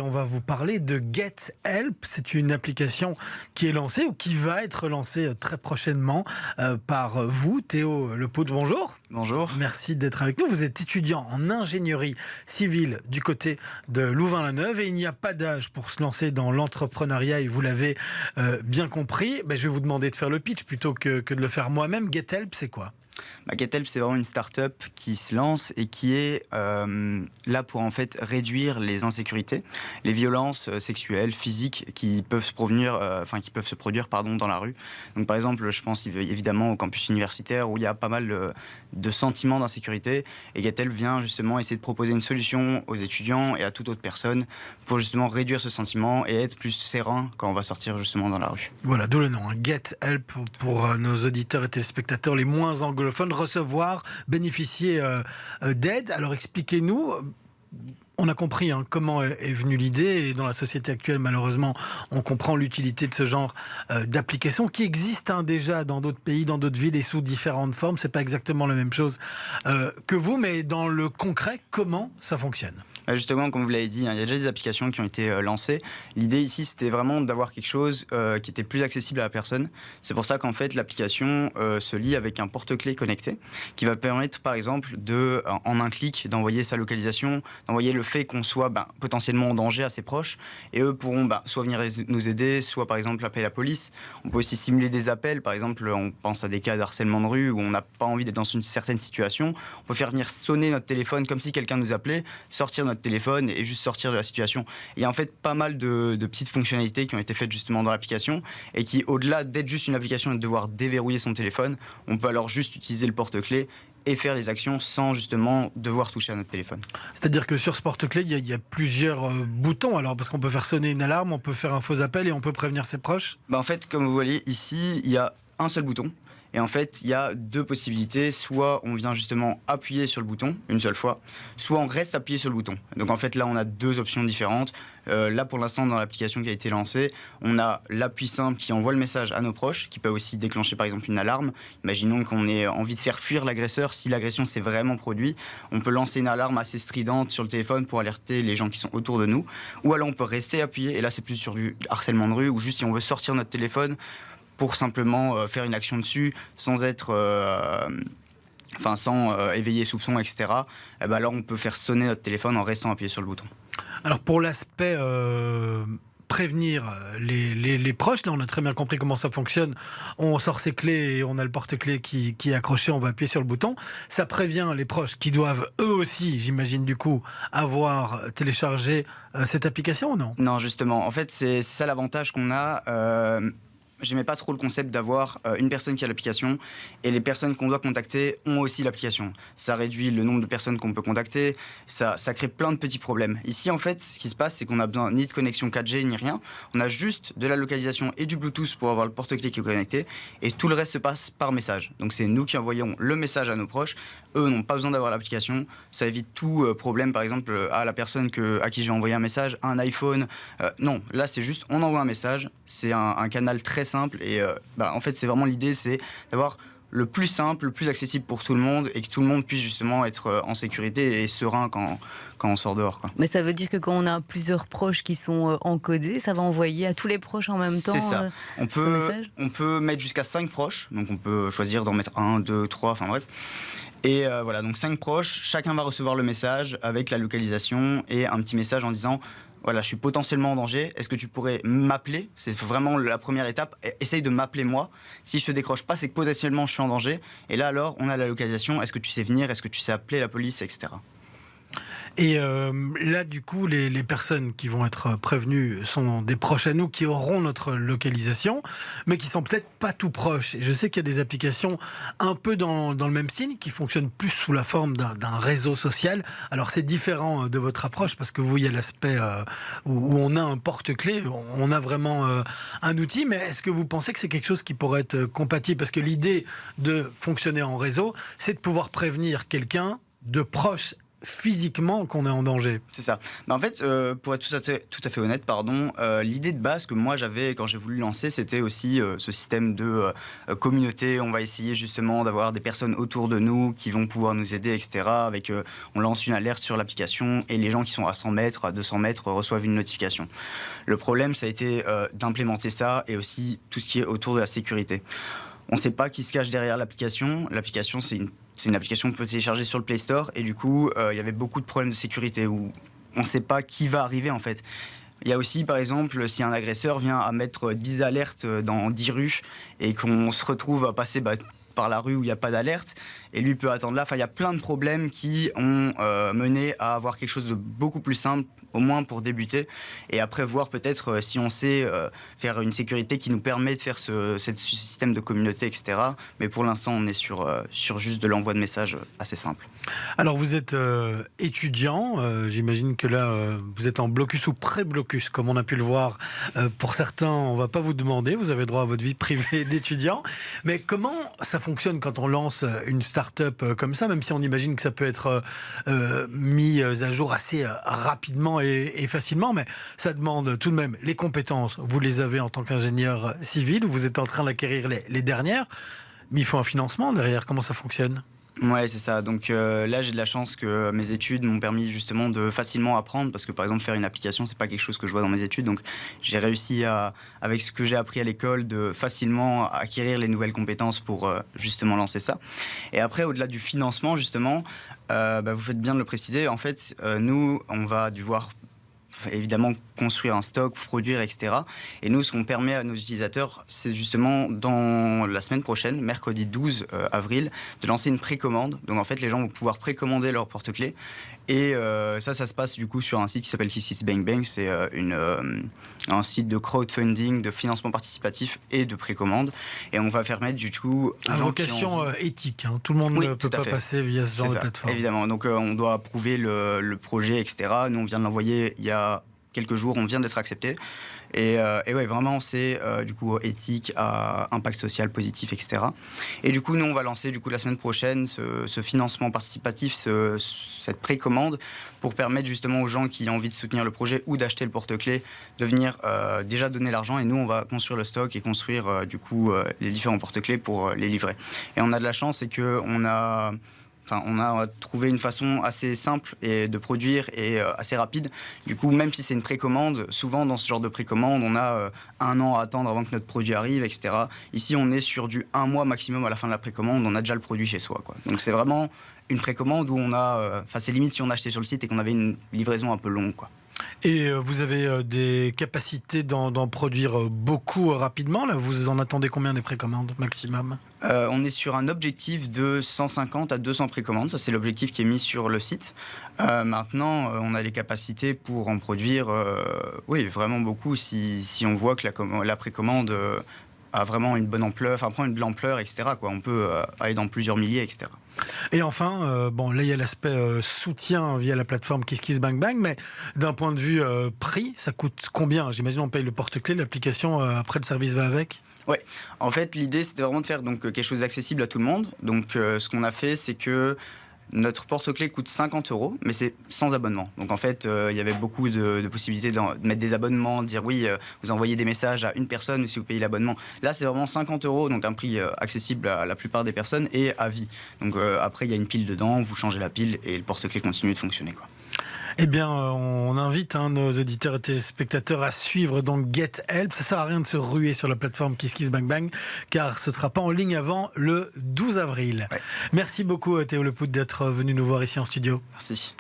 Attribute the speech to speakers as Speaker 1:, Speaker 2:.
Speaker 1: On va vous parler de Get Help. C'est une application qui est lancée ou qui va être lancée très prochainement par vous, Théo Lepout. Bonjour.
Speaker 2: Bonjour.
Speaker 1: Merci d'être avec nous. Vous êtes étudiant en ingénierie civile du côté de Louvain-la-Neuve et il n'y a pas d'âge pour se lancer dans l'entrepreneuriat et vous l'avez bien compris. Je vais vous demander de faire le pitch plutôt que de le faire moi-même. Get Help, c'est quoi ?
Speaker 2: GetHelp, c'est vraiment une start-up qui se lance et qui est là pour en fait réduire les insécurités, les violences sexuelles, physiques qui peuvent se produire dans la rue. Donc par exemple, je pense évidemment au campus universitaire où il y a pas mal de sentiments d'insécurité et GetHelp vient justement essayer de proposer une solution aux étudiants et à toute autre personne pour justement réduire ce sentiment et être plus serein quand on va sortir justement dans la rue.
Speaker 1: Voilà, d'où le nom, Get Help pour nos auditeurs et téléspectateurs les moins anglophones, recevoir, bénéficier d'aide. Alors expliquez-nous, on a compris comment est venue l'idée et dans la société actuelle malheureusement on comprend l'utilité de ce genre d'application qui existe déjà dans d'autres pays, dans d'autres villes et sous différentes formes. C'est pas exactement la même chose que vous, mais dans le concret, comment ça fonctionne ?
Speaker 2: Justement, comme vous l'avez dit, il y a déjà des applications qui ont été lancées. L'idée ici, c'était vraiment d'avoir quelque chose qui était plus accessible à la personne. C'est pour ça qu'en fait, l'application se lie avec un porte-clés connecté qui va permettre, par exemple, en un clic, d'envoyer sa localisation, d'envoyer le fait qu'on soit potentiellement en danger à ses proches. Et eux pourront soit venir nous aider, soit par exemple appeler la police. On peut aussi simuler des appels. Par exemple, on pense à des cas de harcèlement de rue où on n'a pas envie d'être dans une certaine situation. On peut faire venir sonner notre téléphone comme si quelqu'un nous appelait, sortir notre téléphone et juste sortir de la situation. Il y a en fait pas mal de petites fonctionnalités qui ont été faites justement dans l'application et qui, au-delà d'être juste une application et de devoir déverrouiller son téléphone, on peut alors juste utiliser le porte-clés et faire les actions sans justement devoir toucher à notre téléphone.
Speaker 1: C'est-à-dire que sur ce porte-clés, il y a plusieurs boutons, alors parce qu'on peut faire sonner une alarme, on peut faire un faux appel et on peut prévenir ses proches ?
Speaker 2: En fait, comme vous voyez ici, il y a un seul bouton. Et en fait, il y a deux possibilités. Soit on vient justement appuyer sur le bouton une seule fois, soit on reste appuyé sur le bouton. Donc en fait, là, on a deux options différentes. Là, pour l'instant, dans l'application qui a été lancée, on a l'appui simple qui envoie le message à nos proches, qui peut aussi déclencher par exemple une alarme. Imaginons qu'on ait envie de faire fuir l'agresseur. Si l'agression s'est vraiment produite, on peut lancer une alarme assez stridente sur le téléphone pour alerter les gens qui sont autour de nous. Ou alors on peut rester appuyé, et là, c'est plus sur du harcèlement de rue, ou juste si on veut sortir notre téléphone, pour simplement faire une action dessus sans être, sans éveiller soupçon, etc. Alors on peut faire sonner notre téléphone en restant appuyé sur le bouton.
Speaker 1: Alors pour l'aspect prévenir les proches, là on a très bien compris comment ça fonctionne. On sort ses clés et on a le porte-clés qui est accroché, on va appuyer sur le bouton. Ça prévient les proches qui doivent eux aussi, j'imagine du coup, avoir téléchargé cette application ou non ?
Speaker 2: Non, justement. En fait, c'est ça l'avantage qu'on a. J'aimais pas trop le concept d'avoir une personne qui a l'application et les personnes qu'on doit contacter ont aussi l'application. Ça réduit le nombre de personnes qu'on peut contacter, ça crée plein de petits problèmes. Ici, en fait, ce qui se passe, c'est qu'on n'a besoin ni de connexion 4G ni rien. On a juste de la localisation et du Bluetooth pour avoir le porte-clés qui est connecté et tout le reste se passe par message. Donc c'est nous qui envoyons le message à nos proches. Eux n'ont pas besoin d'avoir l'application. Ça évite tout problème, par exemple, à la personne à qui j'ai envoyé un message, un iPhone. Non, là, c'est juste, on envoie un message. C'est un canal très simple. Et en fait, c'est vraiment l'idée, c'est d'avoir le plus simple, le plus accessible pour tout le monde et que tout le monde puisse justement être en sécurité et serein quand on sort dehors, quoi.
Speaker 3: Mais ça veut dire que quand on a plusieurs proches qui sont encodés, ça va envoyer à tous les proches en même temps.
Speaker 2: C'est ça. On peut mettre jusqu'à 5 proches. Donc on peut choisir d'en mettre 1, 2, 3, enfin bref. Et voilà, donc 5 proches, chacun va recevoir le message avec la localisation et un petit message en disant voilà, je suis potentiellement en danger, est-ce que tu pourrais m'appeler ? C'est vraiment la première étape, essaye de m'appeler moi. Si je te décroche pas, c'est que potentiellement je suis en danger. Et là alors, on a la localisation, est-ce que tu sais venir, est-ce que tu sais appeler la police, etc.
Speaker 1: Et là, du coup, les personnes qui vont être prévenues sont des proches à nous qui auront notre localisation, mais qui sont peut-être pas tout proches. Et je sais qu'il y a des applications un peu dans le même style, qui fonctionnent plus sous la forme d'un réseau social. Alors, c'est différent de votre approche, parce que vous, il y a l'aspect où on a un porte-clés, on a vraiment un outil, mais est-ce que vous pensez que c'est quelque chose qui pourrait être compatible ? Parce que l'idée de fonctionner en réseau, c'est de pouvoir prévenir quelqu'un de proche physiquement qu'on est en danger.
Speaker 2: C'est ça. Mais en fait, pour être tout à fait honnête, l'idée de base que moi j'avais quand j'ai voulu lancer, c'était aussi ce système de communauté. On va essayer justement d'avoir des personnes autour de nous qui vont pouvoir nous aider, etc. On lance une alerte sur l'application et les gens qui sont à 100 mètres, à 200 mètres reçoivent une notification. Le problème, ça a été d'implémenter ça et aussi tout ce qui est autour de la sécurité. On ne sait pas qui se cache derrière l'application. L'application, c'est une application qu'on peut télécharger sur le Play Store. Et du coup, il y avait beaucoup de problèmes de sécurité où on ne sait pas qui va arriver, en fait. Il y a aussi, par exemple, si un agresseur vient à mettre 10 alertes dans 10 rues et qu'on se retrouve à passer par la rue où il n'y a pas d'alerte, et lui peut attendre là. Enfin, il y a plein de problèmes qui ont mené à avoir quelque chose de beaucoup plus simple, au moins pour débuter, et après voir peut-être si on sait faire une sécurité qui nous permet de faire ce système de communauté, etc. Mais pour l'instant, on est sur juste de l'envoi de messages assez simple.
Speaker 1: Alors vous êtes étudiant, j'imagine que là vous êtes en blocus ou pré-blocus, comme on a pu le voir. Pour certains, on ne va pas vous demander, vous avez droit à votre vie privée d'étudiant. Mais comment ça fonctionne quand on lance une start-up comme ça, même si on imagine que ça peut être mis à jour assez rapidement et facilement, mais ça demande tout de même les compétences. Vous les avez en tant qu'ingénieur civil, vous êtes en train d'acquérir les dernières, mais il faut un financement derrière. Comment ça fonctionne ?
Speaker 2: Ouais, c'est ça. Donc là, j'ai de la chance que mes études m'ont permis justement de facilement apprendre, parce que par exemple, faire une application, c'est pas quelque chose que je vois dans mes études. Donc j'ai réussi avec ce que j'ai appris à l'école, de facilement acquérir les nouvelles compétences pour justement lancer ça. Et après, au-delà du financement, justement, vous faites bien de le préciser. En fait, nous, on va devoir évidemment construire un stock, produire, etc. Et nous, ce qu'on permet à nos utilisateurs, c'est justement dans la semaine prochaine, mercredi 12 avril, de lancer une précommande. Donc en fait, les gens vont pouvoir précommander leur porte-clés. Et ça se passe du coup sur un site qui s'appelle KissKissBankBank. C'est un site de crowdfunding, de financement participatif et de précommande. Et on va permettre du coup...
Speaker 1: À vocation éthique, hein. Tout le monde ne peut pas passer via ce genre de plateforme.
Speaker 2: Évidemment, donc on doit approuver le projet, etc. Nous, on vient de l'envoyer il y a quelques jours, on vient d'être accepté. Et ouais, vraiment, c'est du coup éthique, à impact social positif, etc. Et du coup, nous, on va lancer du coup la semaine prochaine ce financement participatif, cette précommande, pour permettre justement aux gens qui ont envie de soutenir le projet ou d'acheter le porte-clés de venir déjà donner l'argent. Et nous, on va construire le stock et construire du coup les différents porte-clés pour les livrer. Et on a de la chance, c'est que on a trouvé une façon assez simple de produire et assez rapide. Du coup, même si c'est une précommande, souvent dans ce genre de précommande, on a 1 an à attendre avant que notre produit arrive, etc. Ici, on est sur du 1 mois maximum à la fin de la précommande. On a déjà le produit chez soi, quoi. Donc c'est vraiment une précommande où on a... c'est limite si on achetait sur le site et qu'on avait une livraison un peu longue, quoi.
Speaker 1: Et vous avez des capacités d'en produire beaucoup rapidement, là. Vous en attendez combien des précommandes maximum ?
Speaker 2: On est sur un objectif de 150 à 200 précommandes. Ça, c'est l'objectif qui est mis sur le site. Maintenant, on a les capacités pour en produire vraiment beaucoup si on voit que la précommande a vraiment une bonne ampleur, prend une bonne ampleur, etc. quoi. On peut aller dans plusieurs milliers, etc.
Speaker 1: Et enfin, là il y a l'aspect soutien via la plateforme KissKissBankBank, mais d'un point de vue prix, ça coûte combien ? J'imagine on paye le porte-clés, l'application, après le service va avec ?
Speaker 2: Ouais, en fait l'idée c'était vraiment de faire quelque chose d'accessible à tout le monde. Donc ce qu'on a fait, c'est que notre porte-clés coûte 50 €, mais c'est sans abonnement. Donc en fait, il y avait beaucoup de possibilités de mettre des abonnements, de dire oui, vous envoyez des messages à une personne si vous payez l'abonnement. Là, c'est vraiment 50 €, donc un prix accessible à la plupart des personnes et à vie. Donc après, il y a une pile dedans, vous changez la pile et le porte-clés continue de fonctionner, quoi.
Speaker 1: Eh bien, on invite nos auditeurs et téléspectateurs à suivre donc GetHelp. Ça sert à rien de se ruer sur la plateforme KissKissBankBank, car ce ne sera pas en ligne avant le 12 avril. Ouais. Merci beaucoup Théo Lepout d'être venu nous voir ici en studio.
Speaker 2: Merci.